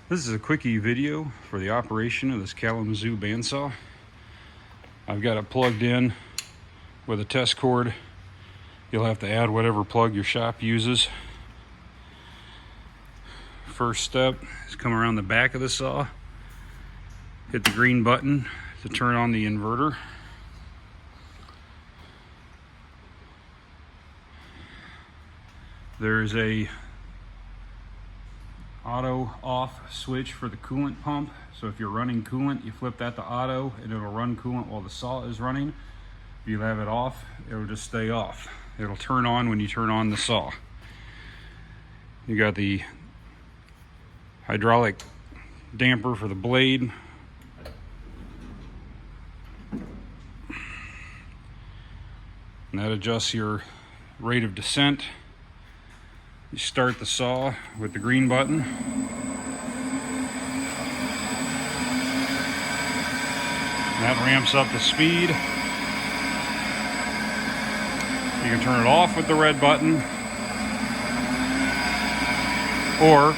This is a quickie video for the operation of this Kalamazoo bandsaw. I've got it plugged in with a test cord. You'll have to add whatever plug your shop uses. First step is come around the back of the saw, hit the green button to turn on the inverter. There's a auto off switch for the coolant pump. So if you're running coolant, you flip that to auto and it'll run coolant while the saw is running. If you have it off, it'll just stay off. It'll turn on when you turn on the saw. You got the hydraulic damper for the blade. And that adjusts your rate of descent. You start the saw with the green button. That ramps up the speed. You can turn it off with the red button, or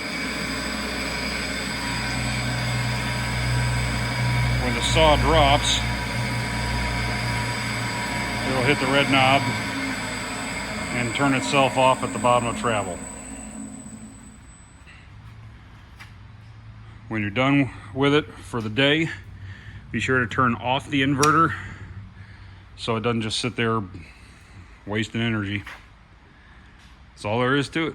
when the saw drops, it'll hit the red knob and turn itself off at the bottom of travel. When you're done with it for the day, be sure to turn off the inverter so it doesn't just sit there wasting energy. That's all there is to it.